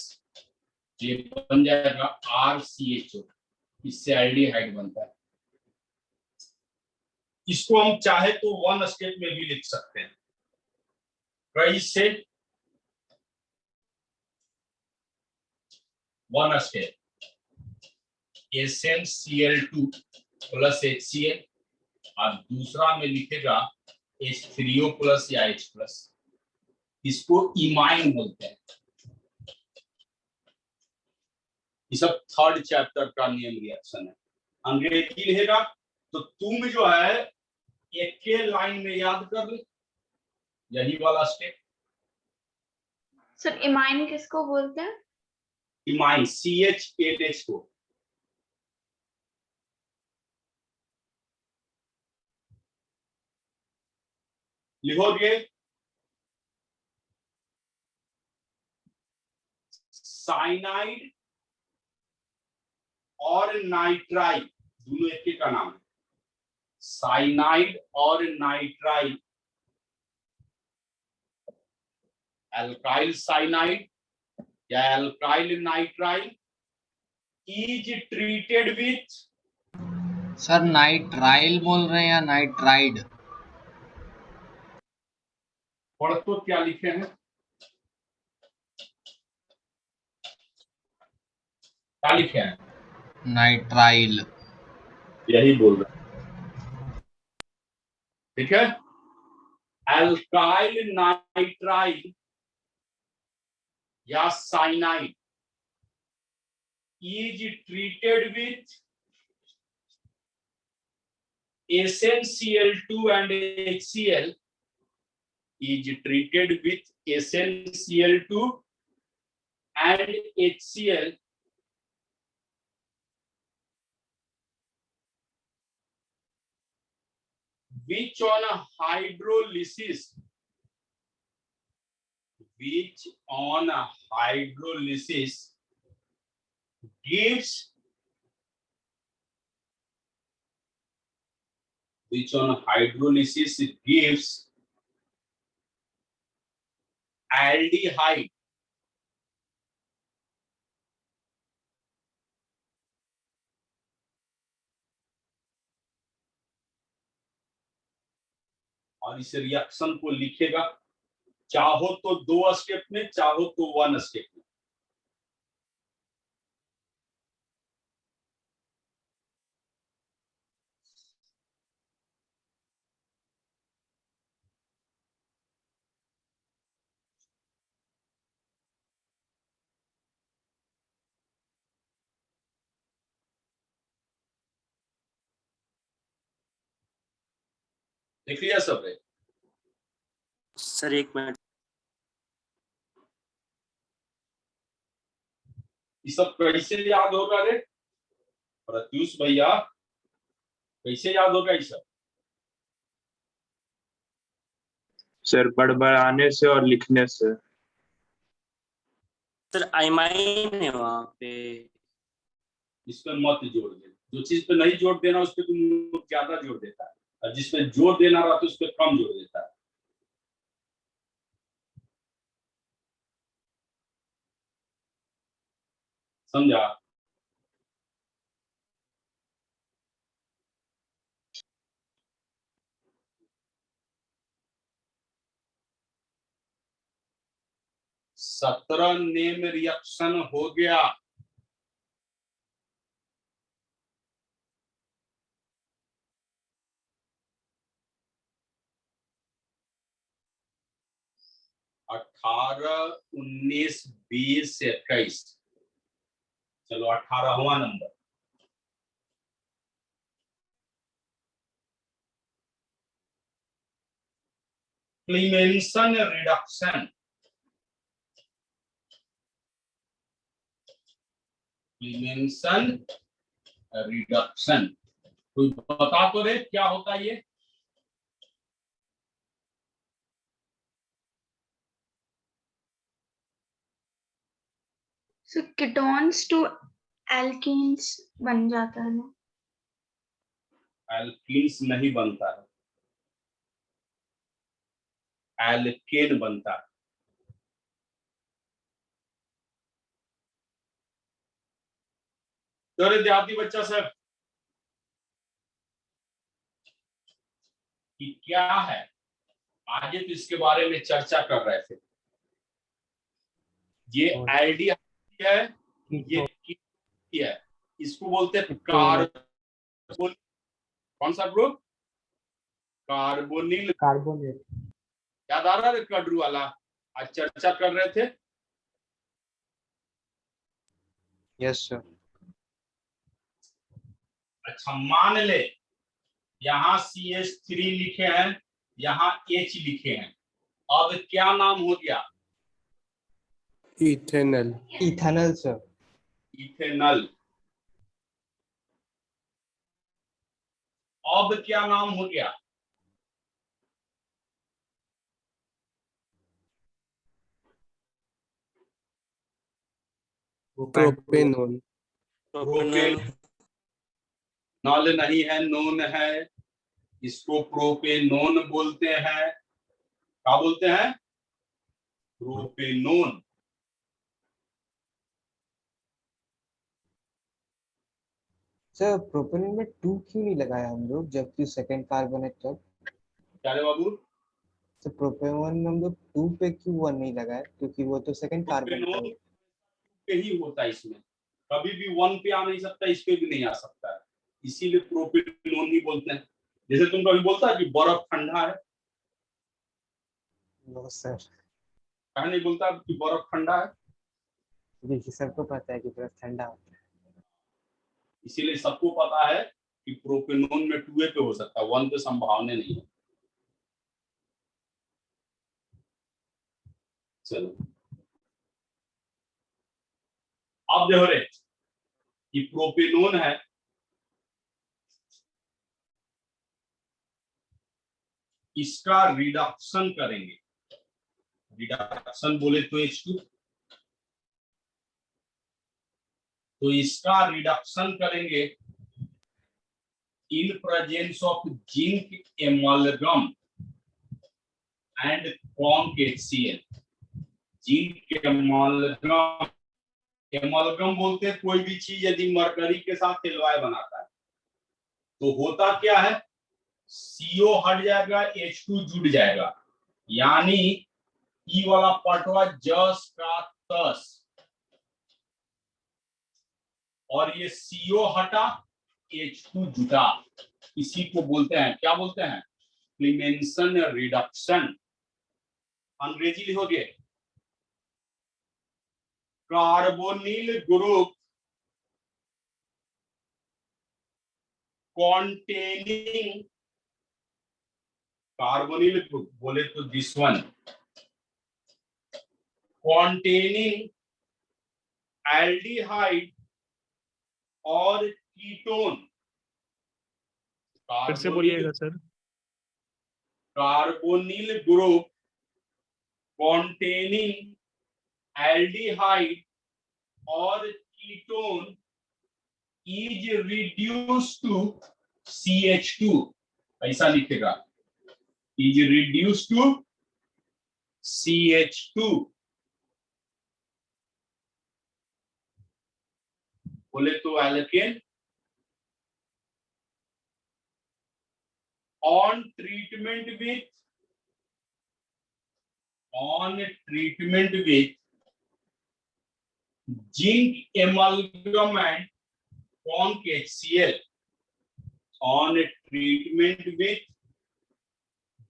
ये बन जाएगा RCHO, इससे एल्डिहाइड बनता है। इसको हम चाहे तो 1 स्टेप में भी लिख सकते हैं। कई से 1 स्टेप SnCl2 प्लस HCl, और दूसरा में लिखेगा H3O प्लस या H प्लस, इसको इमाइन बोलते हैं। ये सब 3rd चैप्टर का नियम रिएक्शन है। अंग्रेजी लिखेगा तो तुम जो है एक के लाइन में याद कर ले, यही वाला स्टेप। सर इमाइन किसको बोलते हैं? इमाइन CH8H को। लिखोगे साइनाइड और नाइट्राइल, दोनों एक ही का नाम है। साइनाइड और नाइट्राइल, एल्काइल साइनाइड या alkyl nitrile is treated with. Sir nitrile बोल रहे हैं या नाइट्राइड? पढ़ तो क्या लिखे हैं, क्या लिखे हैं? नाइट्राइल। यही बोल रहे हैं, ठीक है। एल्काइल नाइट्राइल या cyanide is treated with SnCl2 and HCl, is treated with SnCl2 and HCl which on hydrolysis gives aldehyde और इस रिएक्शन को लिखेगा चाहो तो 2 स्टेप में, चाहो तो 1 स्टेप में। लिख लिया सबने? Sir 1 minute. ये सब कैसे याद होगा रे प्रत्युष भैया, कैसे याद होगा ये सब? सर बड़बड़ाने से और लिखने से। सर आइमाइन है वहाँ पे। इस पे मत जोड़ दे, जो चीज पे नहीं जोड़ देना उस पे तुम ज्यादा जोड़ देता है, और जिस पे जोड़ देना रहा तो उस पे कम जोड़ देता है। समझा? सत्रह नेम रिएक्शन हो गया। अठारह, 19, 20, 21। चलो 18वां नंबर। क्लीमेंसन रिडक्शन। क्लीमेंसन रिडक्शन कोई बता तो रे क्या होता है ये? सो कीटोन्स टू एल्कीन्स बन जाता है ना? एल्कीन्स नहीं बनता है, एल्केन बनता है। तो रे देहाती बच्चा सब कि क्या है, आगे तो इसके बारे में चर्चा कर रहे थे। ये आइडिया है, ये है, इसको बोलते हैं कार्बोन। कौन सा ग्रुप? कार्बोनिल। कार्बोनेट। याद आ रहा है कड्रू वाला? आज चर्चा कर रहे थे। Yes sir. अच्छा मान ले यहाँ CH3 लिखे हैं, यहाँ H लिखे हैं, अब क्या नाम हो गया? इथेनल। Ethanal sir. इथेनल। अब क्या नाम हो गया? प्रोपेनॉल। प्रोपेनॉल नहीं है, नोन है, इसको प्रोपेनोन बोलते हैं। क्या बोलते हैं? प्रोपेनोन। सर प्रोपेनॉल में 2 क्यों नहीं लगाया हम लोग, जबकि सेकंड कार्बन है तब? क्या रे बाबू? तो प्रोपेनॉल में हम लोग 2 पे क्यों 1 नहीं लगाया, क्योंकि वो तो सेकंड कार्बन प्रोपेनोन है। पे ही होता है, इसमें कभी भी 1 पे आ नहीं सकता, इस पे भी नहीं आ सकता है, इसीलिए प्रोपेनोन ही बोलते हैं। जैसे तुम कभी बोलता है कि बर्फ ठंडा है? No sir. कहा नहीं बोलता कि बर्फ ठंडा है? देखिए सबको पता है कि बर्फ ठंडा होता है। इसीलिए सबको पता है कि प्रोपेनोन में 2 पे हो सकता है, 1 पे संभावना नहीं है। चलो अब देखो रे कि प्रोपेनोन है, इसका रिडक्शन करेंगे। रिडक्शन बोले तो H2, तो इसका रिडक्शन करेंगे in presence of zinc amalgam and conc HCl। Zinc amalgam, amalgam बोलते हैं कोई भी चीज यदि मरकरी के साथ एलवाई बनाता है तो होता क्या है, CO हट जाएगा, H2 जुड़ जाएगा, यानी ई वाला पटवा जस का तस, और ये CO हटा, H2 जुटा। इसी को बोलते हैं, क्या बोलते हैं? क्लीमेंसन रिडक्शन। अंग्रेजी लिखोगे carbonyl group containing, carbonyl group बोले तो दिस वन, containing एल्डिहाइड और कीटोन, फिर से बोलिएगा sir. Carbonyl group containing aldehyde or ketone is reduced to CH2, ऐसा लिखेगा, is reduced to CH2। बोले तो alkene on treatment with zinc amalgam and conc HCl, on treatment with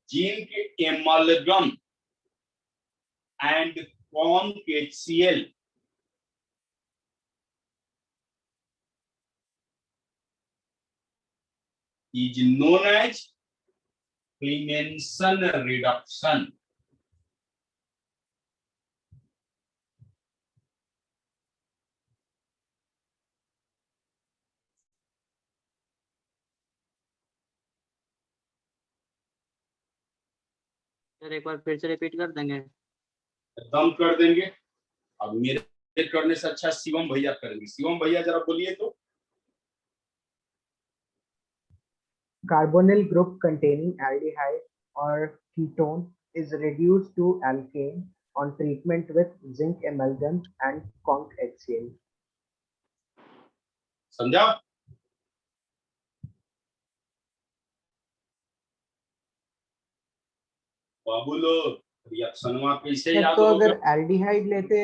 zinc amalgam and conc HCl is known as Clemmensen reduction। Sir एक बार फिर से repeat कर देंगे? एकदम कर देंगे। अब मेरे करने से अच्छा शिवम भैया करेंगे। शिवम भैया जरा बोलिए तो। Carbonyl group containing aldehyde or ketone is reduced to alkane on treatment with zinc amalgam and conc HCl। समझा? बाबू लोग रिएक्शन कैसे याद तो होगा? अगर एल्डिहाइड लेते,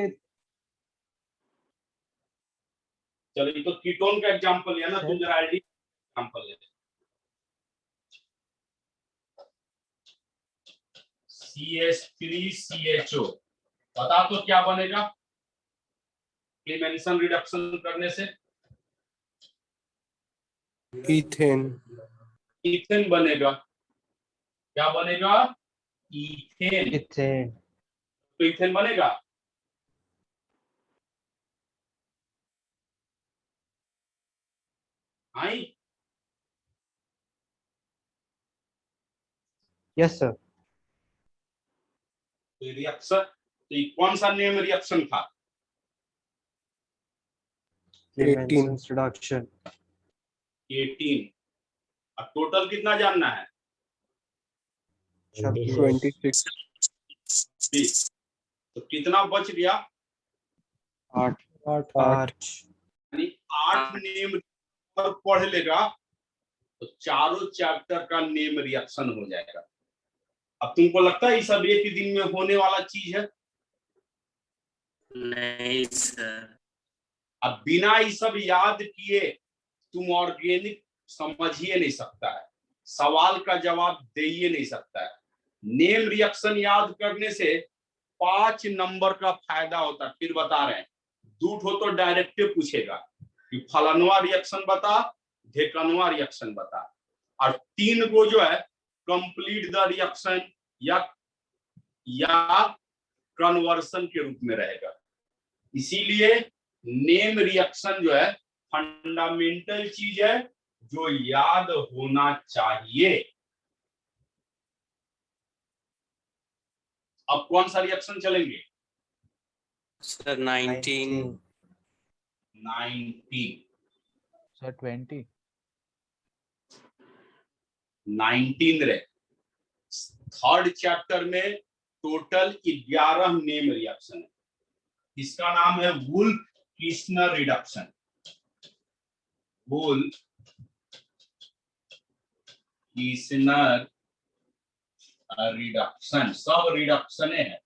चलो ये तो कीटोन का एग्जांपल लिया ना, तुम जरा एल्डिहाइड एग्जांपल ले। CH3CHO बता तो क्या बनेगा क्लेमेंसन रिडक्शन करने से? इथेन। इथेन बनेगा। क्या बनेगा? इथेन। इथेन। तो इथेन बनेगा। आई? Yes sir. तो रिएक्शन, तो ये कौन सा नेम रिएक्शन था? Clemmensen reduction 18। अब टोटल कितना जानना है? 26। तो कितना बच गया? 8। यानी 8 नेम पर पढ़ लेगा तो चारों चैप्टर का नेम रिएक्शन हो जाएगा। अब तुमको लगता है ये सब एक ही दिन में होने वाला चीज है? नहीं सर। अब बिना ये सब याद किए तुम ऑर्गेनिक समझ ही नहीं सकता है, सवाल का जवाब दे ही नहीं सकता है। नेम रिएक्शन याद करने से 5 नंबर का फायदा होता है। फिर बता रहे हैं, झूठ हो तो डायरेक्ट पूछेगा कि फलानवा रिएक्शन बता, ढेकनवा रिएक्शन बता, और 3 को जो है कंप्लीट द रिएक्शन या कन्वर्सन के रूप में रहेगा। इसीलिए नेम रिएक्शन जो है फंडामेंटल चीज है जो याद होना चाहिए। अब कौन सा रिएक्शन चलेंगे? सर 19। सर 20। 19 रे। थर्ड चैप्टर में टोटल 11 नेम रिएक्शन है। इसका नाम है Wolff Kishner reduction. Wolff Kishner reduction, सब रिडक्शन है।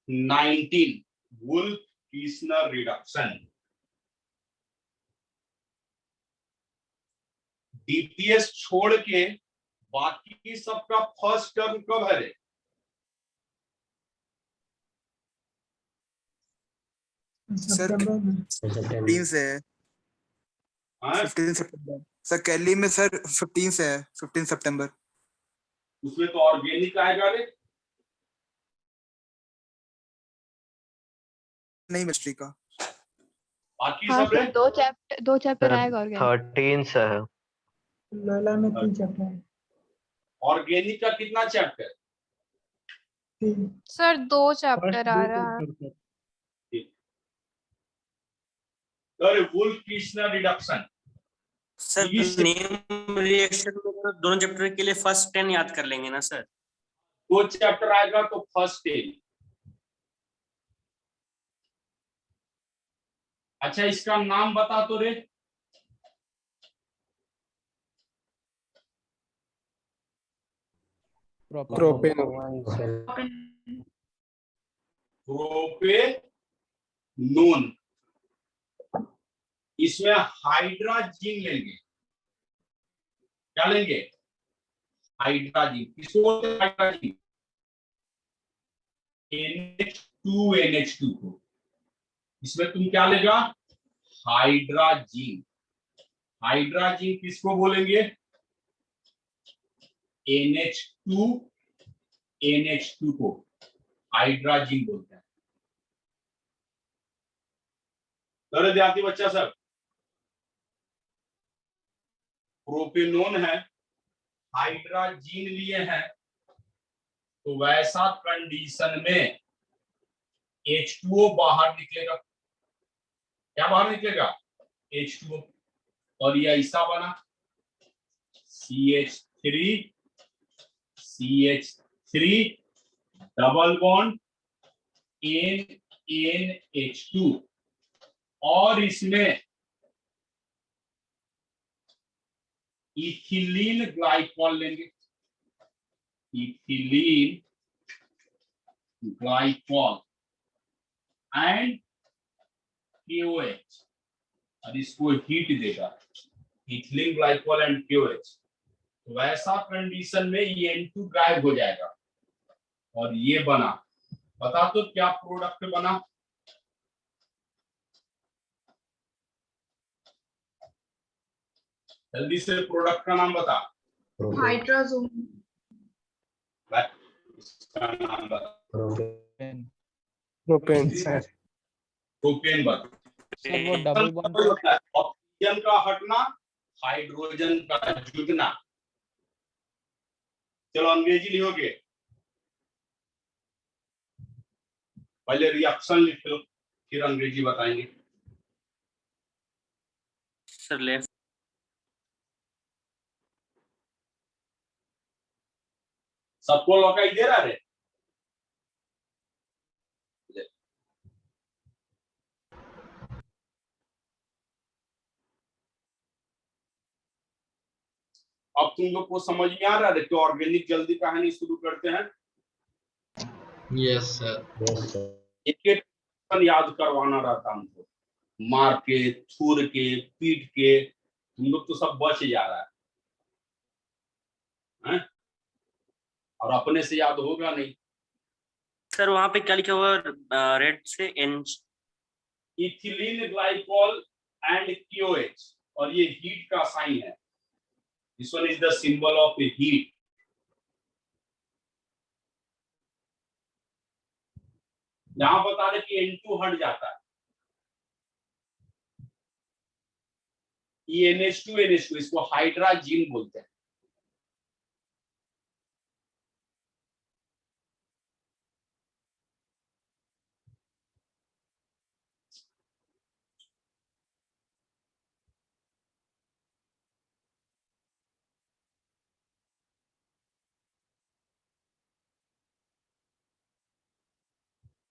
19 वुल्फ किस्नर रिडक्शन। डीपीएस छोड़ के बाकी सबका फर्स्ट टर्म कब है रे? सर 15 से है। 15 सितंबर सर। कैली में सर 15 से है, 15 सितंबर। उसमें तो ऑर्गेनिक आएगा रे। नहीं मिस्ट्री का। बाकी हाँ सब है सर, दो चैप्टर आएगा ऑर्गेनिक। 13 से है। लोला में 3 चैप्टर है। ऑर्गेनिक का कितना चैप्टर? सर 2 चैप्टर आ रहा है। Wolff Kishner reduction sir name reaction में तो दोनों चैप्टर के लिए फर्स्ट 10 याद कर लेंगे ना सर? 2 चैप्टर आएगा तो फर्स्ट 10। अच्छा, इसका नाम बता तो रे। प्रोपेनोन। इसमें हाइड्राजीन लेंगे। क्या लेंगे? हाइड्राजीन। किसको बोलते हैं हाइड्राजीन? NH2 को। इसमें तुम क्या लेगा? हाइड्राजीन। हाइड्राजीन किसको बोलेंगे? NH2 को हाइड्राजीन बोलते हैं। तो विद्यार्थी बच्चा सब, प्रोपेनोन है, हाइड्राजीन लिए हैं, तो वैसा कंडीशन में H2O बाहर निकलेगा। क्या बाहर निकलेगा? H2O। और ये ऐसा बना CH3 डबल बॉन्ड NH2 और इसमें इथिलीन ग्लाइकॉल लेंगे। इथिलीन ग्लाइकॉल एंड KOH और इसको हीट देगा। Ethylene glycol and KOH। तो वैसा कंडीशन में ये N2 गायब हो जाएगा और ये बना। बता तो क्या प्रोडक्ट बना? जल्दी से प्रोडक्ट का नाम बता। हाइड्राजोन। इसका नाम बता। प्रोपेन बता। सर वो डबल बॉन्ड ऑक्सीजन का हटना, हाइड्रोजन का जुटना। चलो अंग्रेजी लिखोगे, पहले रिएक्शन लिख लो फिर अंग्रेजी बताएंगे। Sir left. सबको लौकाई दे रहा है? अब तुम लोग को समझ में आ रहा है कि ऑर्गेनिक जल्दी कहानी शुरू करते हैं। Yes sir. एक याद करवाना रहता हमको, मार के, थूर के, पीट के। तुम लोग तो सब बच जा रहा है? और अपने से याद होगा नहीं। सर वहां पे क्या लिखा हुआ रेड से? इथिलीन ग्लाइकॉल एंड KOH और ये हीट का साइन है। This one is the symbol of heat. यहां बता रहे कि N2 हट जाता है। ये NH2 इसको हाइड्राजीन बोलते हैं।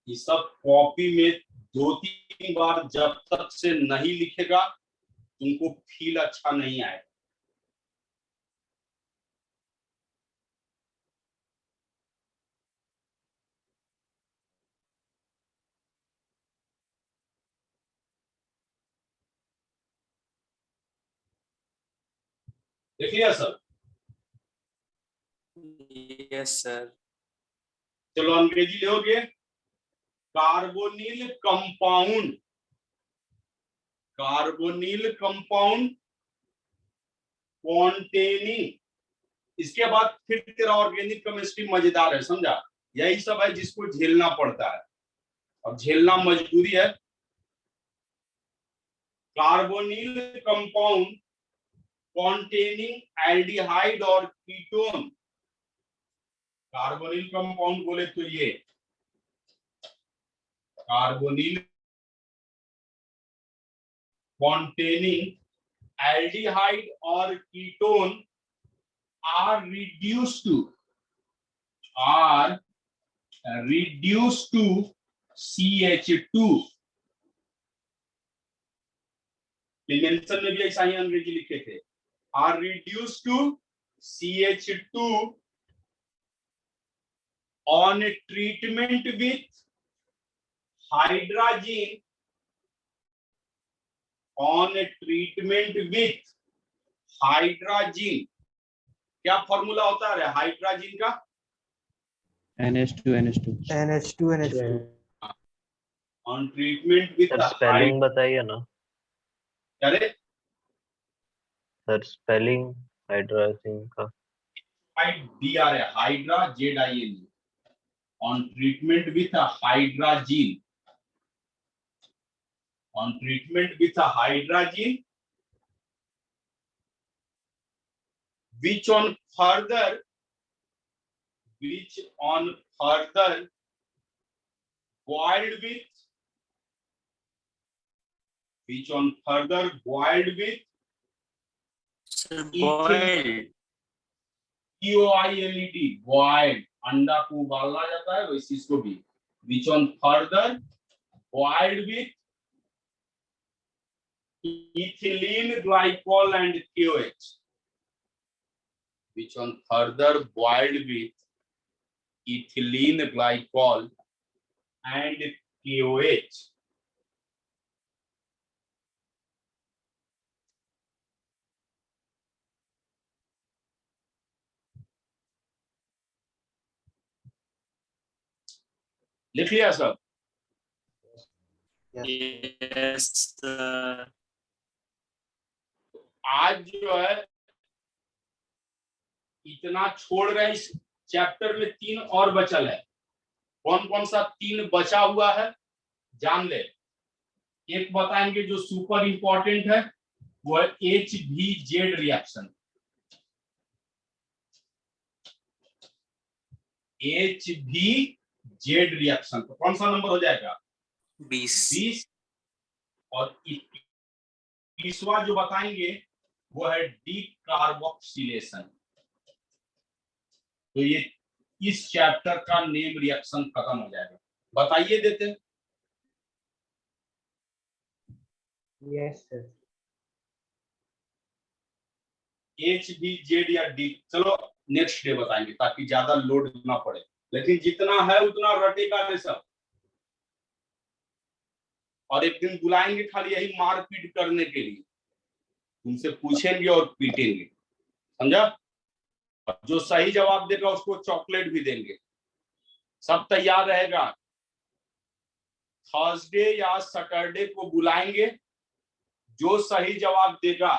ये सब कॉपी में 2-3 बार जब तक से नहीं लिखेगा तुमको फील अच्छा नहीं आएगा। देखिए सर। Yes sir. चलो अंग्रेजी लोगे। Carbonyl compound containing. इसके बाद फिर तेरा ऑर्गेनिक केमिस्ट्री मजेदार है, समझा? यही सब है जिसको झेलना पड़ता है। अब झेलना मजबूरी है। कार्बोनिल कंपाउंड containing aldehyde और कीटोन। कार्बोनिल कंपाउंड बोले तो ये कार्बोनिल containing aldehyde और ketone are reduced to CH2। Mention में भी ऐसा ही अंग्रेजी लिखे थे, are reduced to CH2 on treatment with hydrazine, क्या फॉर्मूला होता है हाइड्रोजन का? NH2 on treatment with spelling बताइए ना अरे सर, स्पेलिंग हाइड्रोजन का DR है, hydra ZIN, on treatment with hydrogen, on treatment with a hydrazine, which on further boiled with boiled EOILED, boiled, अंडा को उबाला जाता है वैसे इसको भी, which on further boiled with ethylene glycol and KOH, which on further boiled with ethylene glycol and KOH। लिख लिया सब? yes sir। आज जो है इतना छोड़ रहे हैं, इस चैप्टर में 3 और बचल है। कौन कौन सा 3 बचा हुआ है जान ले। एक बताएंगे जो सुपर इंपॉर्टेंट है, वो है HVZ रिएक्शन। HVZ रिएक्शन तो कौन सा नंबर हो जाएगा? 20। और 21वां जो बताएंगे वो है डीकार्बोक्सिलेशन। तो ये इस चैप्टर का नेम रिएक्शन खत्म हो जाएगा। बताइए देते हैं। Yes sir. HVZ या D, चलो नेक्स्ट डे बताएंगे ताकि ज्यादा लोड ना पड़े, लेकिन जितना है उतना रटेगा रे सब। और एक दिन बुलाएंगे खाली यही मारपीट करने के लिए, उनसे पूछेंगे और पीटेंगे, समझा? जो सही जवाब देगा उसको चॉकलेट भी देंगे। सब तैयार रहेगा। थर्सडे या सैटरडे को बुलाएंगे, जो सही जवाब देगा